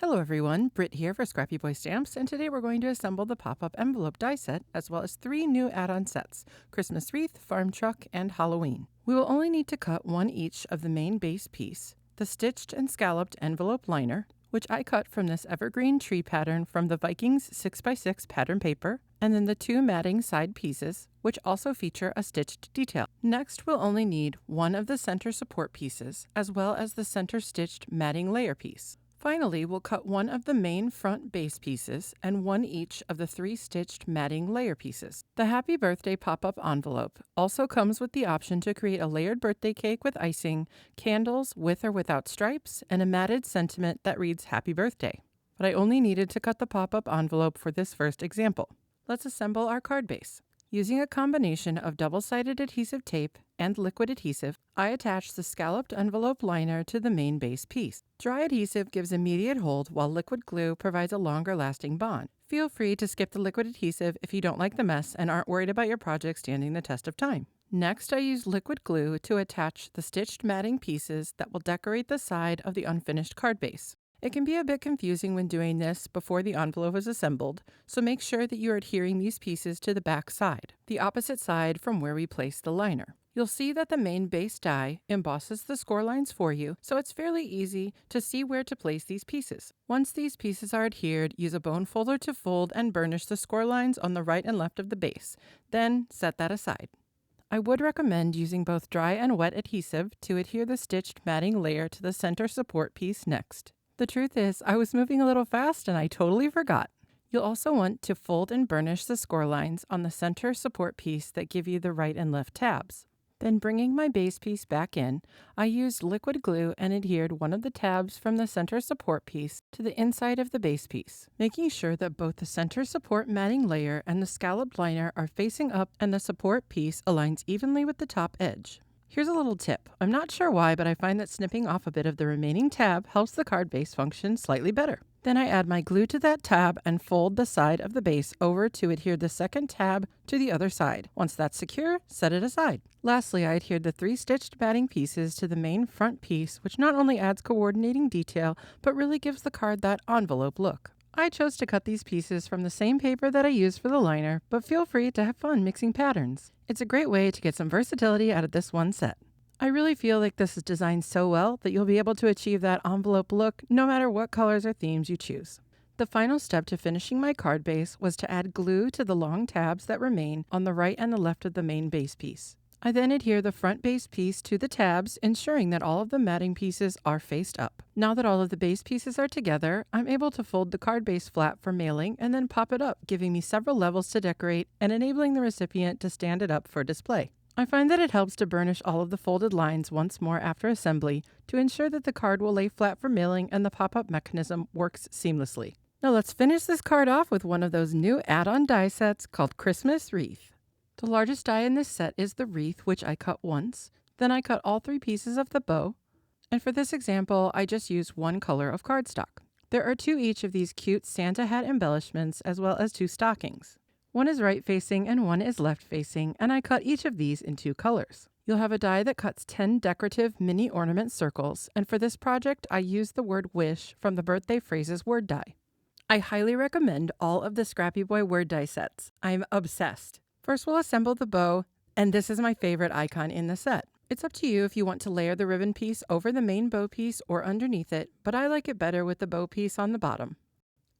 Hello everyone, Britt here for Scrappy Boy Stamps, and today we're going to assemble the pop-up envelope die set, as well as 3 new add-on sets, Christmas Wreath, Farm Truck, and Halloween. We will only need to cut one each of the main base piece, the stitched and scalloped envelope liner, which I cut from this evergreen tree pattern from the Vikings 6x6 pattern paper, and then the 2 matting side pieces, which also feature a stitched detail. Next, we'll only need one of the center support pieces, as well as the center stitched matting layer piece. Finally, we'll cut one of the main front base pieces and one each of the 3 stitched matting layer pieces. The Happy Birthday pop-up envelope also comes with the option to create a layered birthday cake with icing, candles with or without stripes, and a matted sentiment that reads Happy Birthday. But I only needed to cut the pop-up envelope for this first example. Let's assemble our card base. Using a combination of double-sided adhesive tape and liquid adhesive, I attached the scalloped envelope liner to the main base piece. Dry adhesive gives immediate hold, while liquid glue provides a longer-lasting bond. Feel free to skip the liquid adhesive if you don't like the mess and aren't worried about your project standing the test of time. Next, I used liquid glue to attach the stitched matting pieces that will decorate the side of the unfinished card base. It can be a bit confusing when doing this before the envelope is assembled, so make sure that you're adhering these pieces to the back side, the opposite side from where we place the liner. You'll see that the main base die embosses the score lines for you, so it's fairly easy to see where to place these pieces. Once these pieces are adhered, use a bone folder to fold and burnish the score lines on the right and left of the base. Then set that aside. I would recommend using both dry and wet adhesive to adhere the stitched matting layer to the center support piece next. The truth is, I was moving a little fast and I totally forgot. You'll also want to fold and burnish the score lines on the center support piece that give you the right and left tabs. Then bringing my base piece back in, I used liquid glue and adhered one of the tabs from the center support piece to the inside of the base piece, making sure that both the center support matting layer and the scalloped liner are facing up and the support piece aligns evenly with the top edge. Here's a little tip. I'm not sure why, but I find that snipping off a bit of the remaining tab helps the card base function slightly better. Then I add my glue to that tab and fold the side of the base over to adhere the second tab to the other side. Once that's secure, set it aside. Lastly, I adhered the 3 stitched matting pieces to the main front piece, which not only adds coordinating detail, but really gives the card that envelope look. I chose to cut these pieces from the same paper that I used for the liner, but feel free to have fun mixing patterns. It's a great way to get some versatility out of this one set. I really feel like this is designed so well that you'll be able to achieve that envelope look no matter what colors or themes you choose. The final step to finishing my card base was to add glue to the long tabs that remain on the right and the left of the main base piece. I then adhere the front base piece to the tabs, ensuring that all of the matting pieces are faced up. Now that all of the base pieces are together, I'm able to fold the card base flat for mailing and then pop it up, giving me several levels to decorate and enabling the recipient to stand it up for display. I find that it helps to burnish all of the folded lines once more after assembly to ensure that the card will lay flat for mailing and the pop-up mechanism works seamlessly. Now let's finish this card off with one of those new add-on die sets called Christmas Wreath. The largest die in this set is the wreath, which I cut once. Then I cut all 3 pieces of the bow. And for this example, I just used one color of cardstock. There are 2 each of these cute Santa hat embellishments, as well as 2 stockings. One is right-facing and one is left-facing, and I cut each of these in 2 colors. You'll have a die that cuts 10 decorative mini ornament circles, and for this project, I used the word wish from the Birthday Phrases word die. I highly recommend all of the Scrappy Boy word die sets. I'm obsessed. First, we'll assemble the bow, and this is my favorite icon in the set. It's up to you if you want to layer the ribbon piece over the main bow piece or underneath it, but I like it better with the bow piece on the bottom.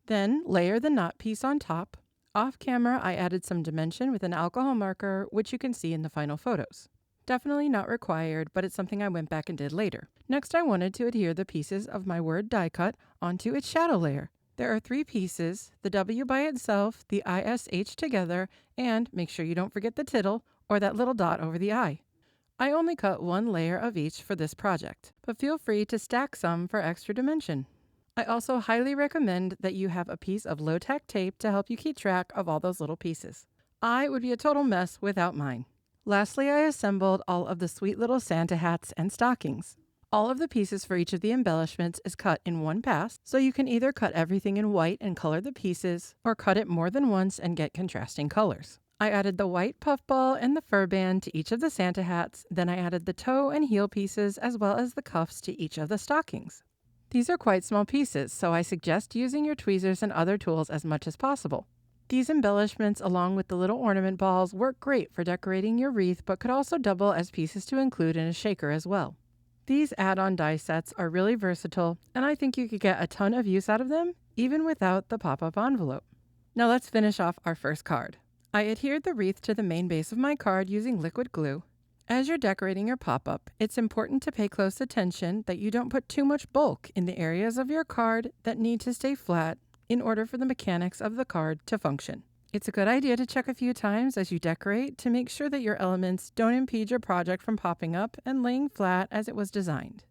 Then, layer the knot piece on top. Off camera, I added some dimension with an alcohol marker, which you can see in the final photos. Definitely not required, but it's something I went back and did later. Next, I wanted to adhere the pieces of my word die cut onto its shadow layer. There are 3 pieces, the W by itself, the ISH together, and make sure you don't forget the tittle or that little dot over the I. I only cut 1 layer of each for this project, but feel free to stack some for extra dimension. I also highly recommend that you have a piece of low-tack tape to help you keep track of all those little pieces. I would be a total mess without mine. Lastly, I assembled all of the sweet little Santa hats and stockings. All of the pieces for each of the embellishments is cut in one pass, so you can either cut everything in white and color the pieces, or cut it more than once and get contrasting colors. I added the white puffball and the fur band to each of the Santa hats, then I added the toe and heel pieces as well as the cuffs to each of the stockings. These are quite small pieces, so I suggest using your tweezers and other tools as much as possible. These embellishments, along with the little ornament balls, work great for decorating your wreath, but could also double as pieces to include in a shaker as well. These add-on die sets are really versatile, and I think you could get a ton of use out of them, even without the pop-up envelope. Now let's finish off our first card. I adhered the wreath to the main base of my card using liquid glue. As you're decorating your pop-up, it's important to pay close attention that you don't put too much bulk in the areas of your card that need to stay flat in order for the mechanics of the card to function. It's a good idea to check a few times as you decorate to make sure that your elements don't impede your project from popping up and laying flat as it was designed.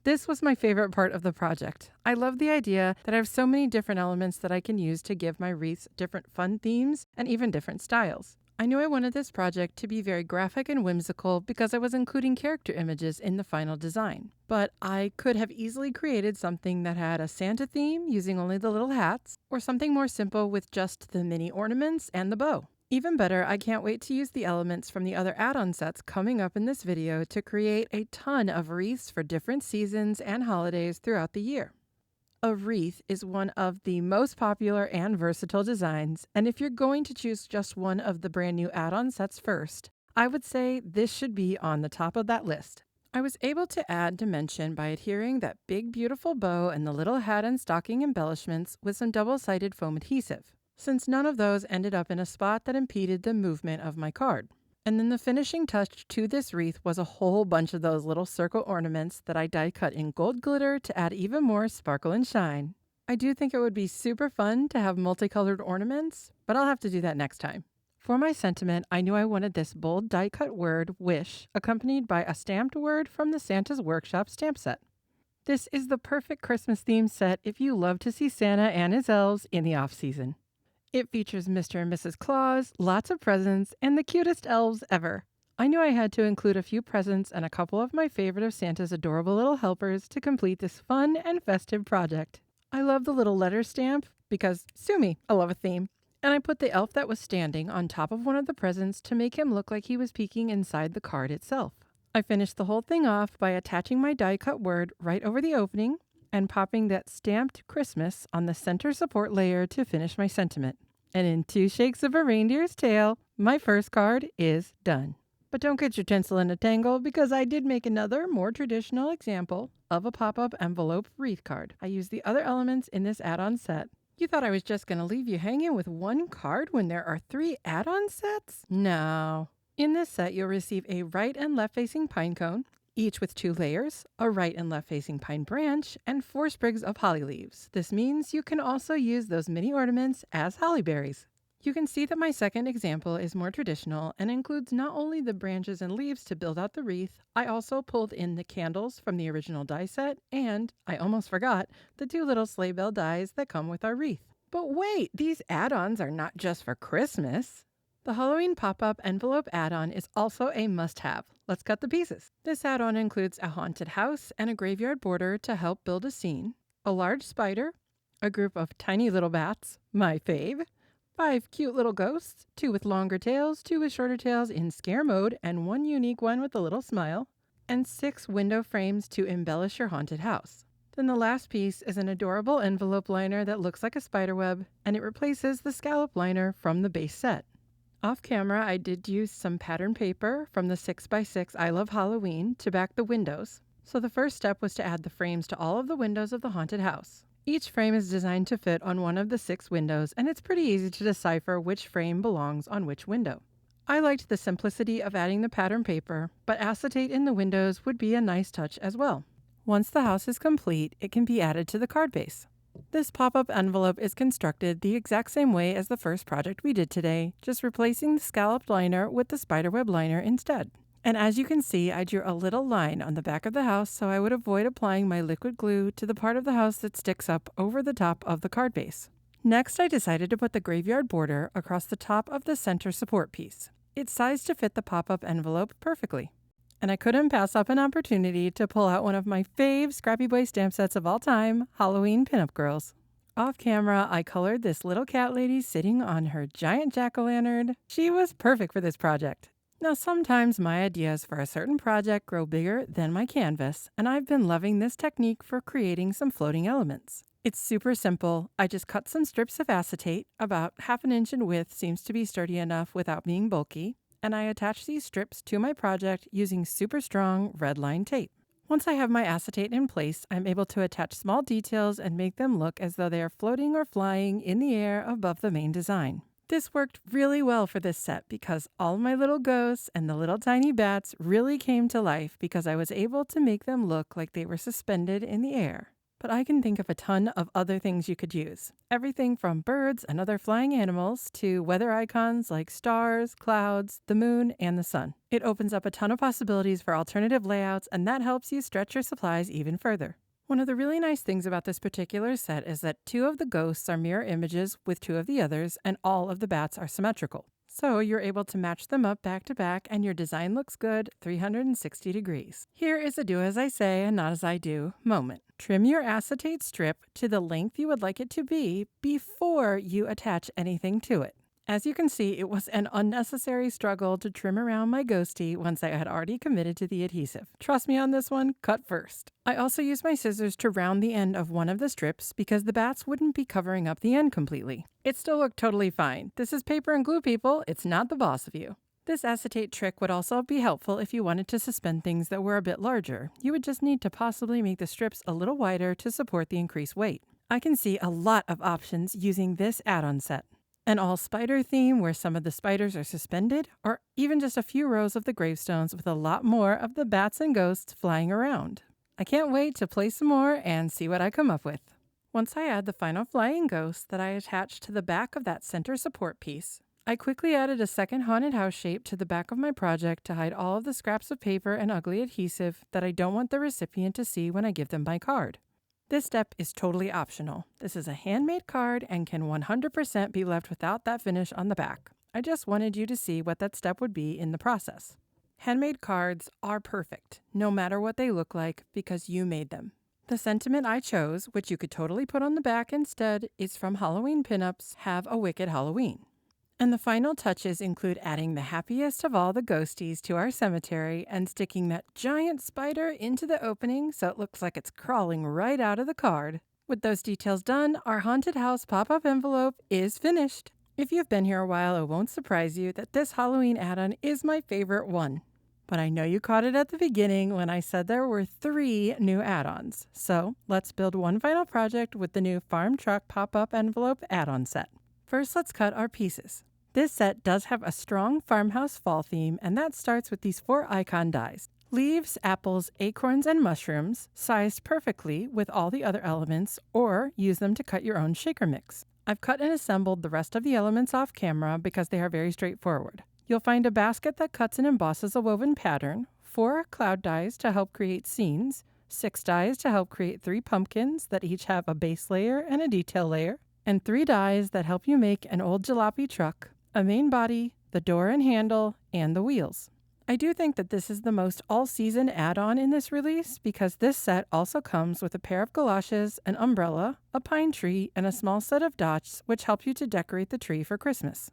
This was my favorite part of the project. I love the idea that I have so many different elements that I can use to give my wreaths different fun themes and even different styles. I knew I wanted this project to be very graphic and whimsical because I was including character images in the final design. But I could have easily created something that had a Santa theme using only the little hats, or something more simple with just the mini ornaments and the bow. Even better, I can't wait to use the elements from the other add-on sets coming up in this video to create a ton of wreaths for different seasons and holidays throughout the year. A wreath is one of the most popular and versatile designs, and if you're going to choose just one of the brand new add-on sets first, I would say this should be on the top of that list. I was able to add dimension by adhering that big beautiful bow and the little hat and stocking embellishments with some double-sided foam adhesive, since none of those ended up in a spot that impeded the movement of my card. And then the finishing touch to this wreath was a whole bunch of those little circle ornaments that I die cut in gold glitter to add even more sparkle and shine. I do think it would be super fun to have multicolored ornaments, but I'll have to do that next time. For my sentiment, I knew I wanted this bold die cut word, wish, accompanied by a stamped word from the Santa's Workshop stamp set. This is the perfect Christmas themed set if you love to see Santa and his elves in the off-season. It features Mr. and Mrs. Claus, lots of presents, and the cutest elves ever. I knew I had to include a few presents and a couple of my favorite of Santa's adorable little helpers to complete this fun and festive project. I love the little letter stamp because, sue me, I love a theme. And I put the elf that was standing on top of one of the presents to make him look like he was peeking inside the card itself. I finished the whole thing off by attaching my die cut word right over the opening and popping that stamped Christmas on the center support layer to finish my sentiment. And in 2 shakes of a reindeer's tail, my first card is done. But don't get your tinsel in a tangle because I did make another, more traditional example of a pop-up envelope wreath card. I used the other elements in this add-on set. You thought I was just going to leave you hanging with one card when there are 3 add-on sets? No. In this set, you'll receive a right and left-facing pine cone, each with 2 layers, a right and left-facing pine branch, and 4 sprigs of holly leaves. This means you can also use those mini ornaments as holly berries. You can see that my second example is more traditional and includes not only the branches and leaves to build out the wreath, I also pulled in the candles from the original die set, and, I almost forgot, the 2 little sleigh bell dies that come with our wreath. But wait, these add-ons are not just for Christmas. The Halloween pop-up envelope add-on is also a must-have. Let's cut the pieces. This add-on includes a haunted house and a graveyard border to help build a scene, a large spider, a group of tiny little bats, my fave, 5 cute little ghosts, 2 with longer tails, 2 with shorter tails in scare mode, and 1 unique one with a little smile, and 6 window frames to embellish your haunted house. Then the last piece is an adorable envelope liner that looks like a spiderweb, and it replaces the scallop liner from the base set. Off camera, I did use some pattern paper from the 6x6 I Love Halloween to back the windows. So the first step was to add the frames to all of the windows of the haunted house. Each frame is designed to fit on one of the 6 windows, and it's pretty easy to decipher which frame belongs on which window. I liked the simplicity of adding the pattern paper, but acetate in the windows would be a nice touch as well. Once the house is complete, it can be added to the card base. This pop-up envelope is constructed the exact same way as the first project we did today, just replacing the scalloped liner with the spiderweb liner instead. And as you can see, I drew a little line on the back of the house so I would avoid applying my liquid glue to the part of the house that sticks up over the top of the card base. Next, I decided to put the graveyard border across the top of the center support piece. It's sized to fit the pop-up envelope perfectly. And I couldn't pass up an opportunity to pull out one of my fave Scrappy Boy stamp sets of all time, Halloween Pinup Girls. Off camera, I colored this little cat lady sitting on her giant jack-o'-lantern. She was perfect for this project. Now, sometimes my ideas for a certain project grow bigger than my canvas, and I've been loving this technique for creating some floating elements. It's super simple. I just cut some strips of acetate, about half an inch in width seems to be sturdy enough without being bulky, and I attach these strips to my project using super strong red line tape. Once I have my acetate in place, I'm able to attach small details and make them look as though they are floating or flying in the air above the main design. This worked really well for this set because all my little ghosts and the little tiny bats really came to life because I was able to make them look like they were suspended in the air. But I can think of a ton of other things you could use. Everything from birds and other flying animals to weather icons like stars, clouds, the moon, and the sun. It opens up a ton of possibilities for alternative layouts, and that helps you stretch your supplies even further. One of the really nice things about this particular set is that 2 of the ghosts are mirror images with 2 of the others, and all of the bats are symmetrical. So you're able to match them up back to back, and your design looks good 360 degrees. Here is a do as I say and not as I do moment. Trim your acetate strip to the length you would like it to be before you attach anything to it. As you can see, it was an unnecessary struggle to trim around my ghostie once I had already committed to the adhesive. Trust me on this one, cut first. I also used my scissors to round the end of one of the strips because the bats wouldn't be covering up the end completely. It still looked totally fine. This is paper and glue, people. It's not the boss of you. This acetate trick would also be helpful if you wanted to suspend things that were a bit larger. You would just need to possibly make the strips a little wider to support the increased weight. I can see a lot of options using this add-on set. An all-spider theme where some of the spiders are suspended, or even just a few rows of the gravestones with a lot more of the bats and ghosts flying around. I can't wait to play some more and see what I come up with. Once I add the final flying ghost that I attached to the back of that center support piece, I quickly added a second haunted house shape to the back of my project to hide all of the scraps of paper and ugly adhesive that I don't want the recipient to see when I give them my card. This step is totally optional. This is a handmade card and can 100% be left without that finish on the back. I just wanted you to see what that step would be in the process. Handmade cards are perfect, no matter what they look like, because you made them. The sentiment I chose, which you could totally put on the back instead, is from Halloween Pinups, Have a Wicked Halloween. And the final touches include adding the happiest of all the ghosties to our cemetery and sticking that giant spider into the opening so it looks like it's crawling right out of the card. With those details done, our haunted house pop-up envelope is finished. If you've been here a while, it won't surprise you that this Halloween add-on is my favorite one. But I know you caught it at the beginning when I said there were 3 new add-ons. So let's build one final project with the new farm truck pop-up envelope add-on set. First, let's cut our pieces. This set does have a strong farmhouse fall theme, and that starts with these 4 icon dies. Leaves, apples, acorns, and mushrooms, sized perfectly with all the other elements, or use them to cut your own shaker mix. I've cut and assembled the rest of the elements off camera because they are very straightforward. You'll find a basket that cuts and embosses a woven pattern, 4 cloud dies to help create scenes, 6 dies to help create 3 pumpkins that each have a base layer and a detail layer, and 3 dies that help you make an old jalopy truck, a main body, the door and handle, and the wheels. I do think that this is the most all-season add-on in this release because this set also comes with a pair of galoshes, an umbrella, a pine tree, and a small set of dots which help you to decorate the tree for Christmas.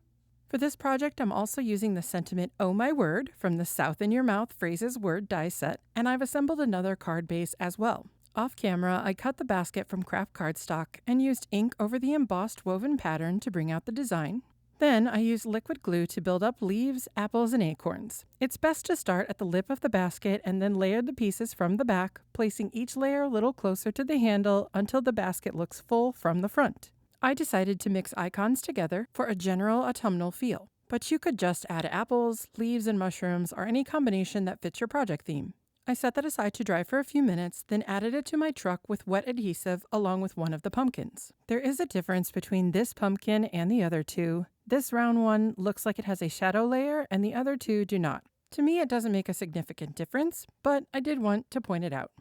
For this project, I'm also using the sentiment "Oh My Word" from the South in Your Mouth Phrases Word die set, and I've assembled another card base as well. Off camera, I cut the basket from craft cardstock and used ink over the embossed woven pattern to bring out the design. Then I used liquid glue to build up leaves, apples, and acorns. It's best to start at the lip of the basket and then layer the pieces from the back, placing each layer a little closer to the handle until the basket looks full from the front. I decided to mix icons together for a general autumnal feel, but you could just add apples, leaves, and mushrooms, or any combination that fits your project theme. I set that aside to dry for a few minutes, then added it to my truck with wet adhesive along with one of the pumpkins. There is a difference between this pumpkin and the other 2. This round one looks like it has a shadow layer and the other 2 do not. To me, it doesn't make a significant difference, but I did want to point it out.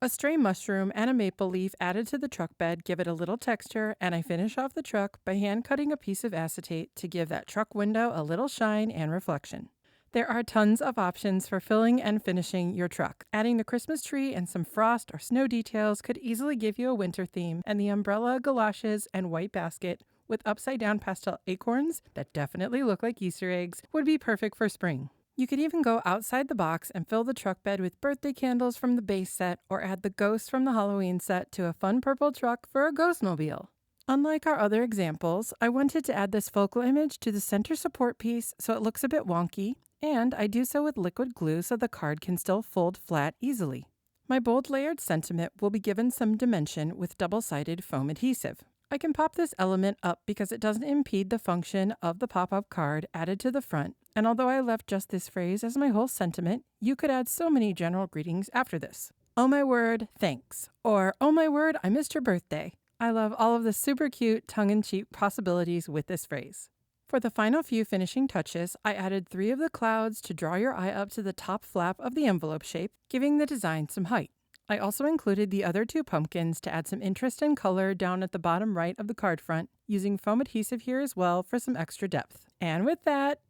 A stray mushroom and a maple leaf added to the truck bed give it a little texture, and I finish off the truck by hand cutting a piece of acetate to give that truck window a little shine and reflection. There are tons of options for filling and finishing your truck. Adding the Christmas tree and some frost or snow details could easily give you a winter theme, and the umbrella, galoshes, and white basket with upside-down pastel acorns that definitely look like Easter eggs would be perfect for spring. You could even go outside the box and fill the truck bed with birthday candles from the base set or add the ghost from the Halloween set to a fun purple truck for a ghostmobile. Unlike our other examples, I wanted to add this focal image to the center support piece so it looks a bit wonky, and I do so with liquid glue so the card can still fold flat easily. My bold layered sentiment will be given some dimension with double-sided foam adhesive. I can pop this element up because it doesn't impede the function of the pop-up card added to the front, and although I left just this phrase as my whole sentiment, you could add so many general greetings after this. Oh my word, thanks. Or, oh my word, I missed your birthday. I love all of the super cute tongue-in-cheek possibilities with this phrase. For the final few finishing touches, I added 3 of the clouds to draw your eye up to the top flap of the envelope shape, giving the design some height. I also included the other 2 pumpkins to add some interest and color down at the bottom right of the card front, using foam adhesive here as well for some extra depth. And with that,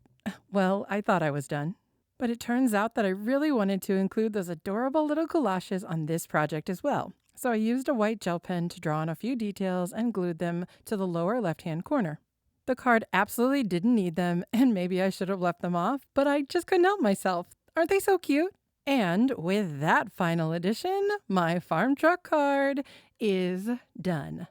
well, I thought I was done. But it turns out that I really wanted to include those adorable little galoshes on this project as well. So I used a white gel pen to draw on a few details and glued them to the lower left-hand corner. The card absolutely didn't need them, and maybe I should have left them off, but I just couldn't help myself. Aren't they so cute? And with that final addition, my farm truck card is done.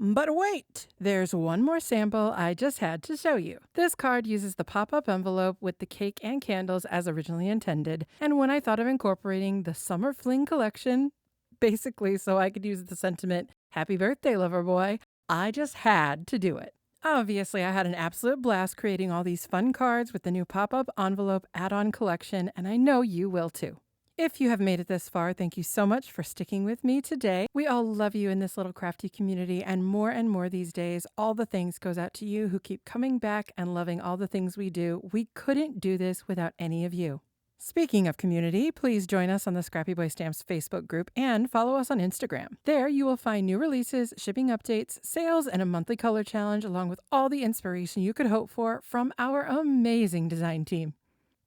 But wait, there's one more sample I just had to show you. This card uses the pop-up envelope with the cake and candles as originally intended, and when I thought of incorporating the Summer Fling collection, basically so I could use the sentiment, "Happy birthday, lover boy," I just had to do it. Obviously, I had an absolute blast creating all these fun cards with the new pop-up envelope add-on collection, and I know you will too. If you have made it this far, thank you so much for sticking with me today. We all love you in this little crafty community, and more these days, all the thanks goes out to you who keep coming back and loving all the things we do. We couldn't do this without any of you. Speaking of community, please join us on the Scrappy Boy Stamps Facebook group and follow us on Instagram. There you will find new releases, shipping updates, sales, and a monthly color challenge, along with all the inspiration you could hope for from our amazing design team.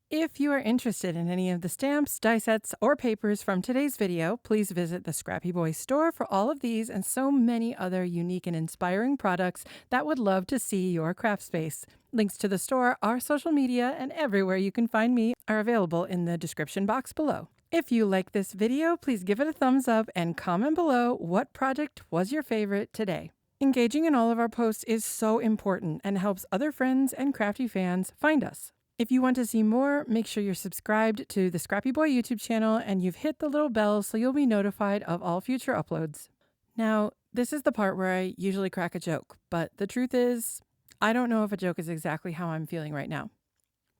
If you are interested in any of the stamps, die sets, or papers from today's video, please visit the Scrappy Boy store for all of these and so many other unique and inspiring products that would love to see your craft space. Links to the store, our social media, and everywhere you can find me are available in the description box below. If you like this video, please give it a thumbs up and comment below what project was your favorite today. Engaging in all of our posts is so important and helps other friends and crafty fans find us. If you want to see more, make sure you're subscribed to the Scrappy Boy YouTube channel and you've hit the little bell so you'll be notified of all future uploads. Now, this is the part where I usually crack a joke, but the truth is, I don't know if a joke is exactly how I'm feeling right now.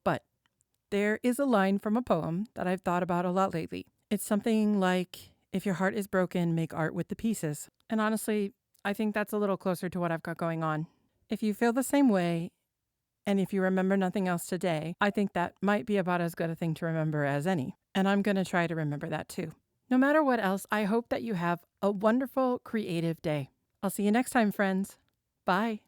But there is a line from a poem that I've thought about a lot lately. It's something like, "If your heart is broken, make art with the pieces." And honestly, I think that's a little closer to what I've got going on. If you feel the same way, and if you remember nothing else today, I think that might be about as good a thing to remember as any. And I'm going to try to remember that too. No matter what else, I hope that you have a wonderful, creative day. I'll see you next time, friends. Bye.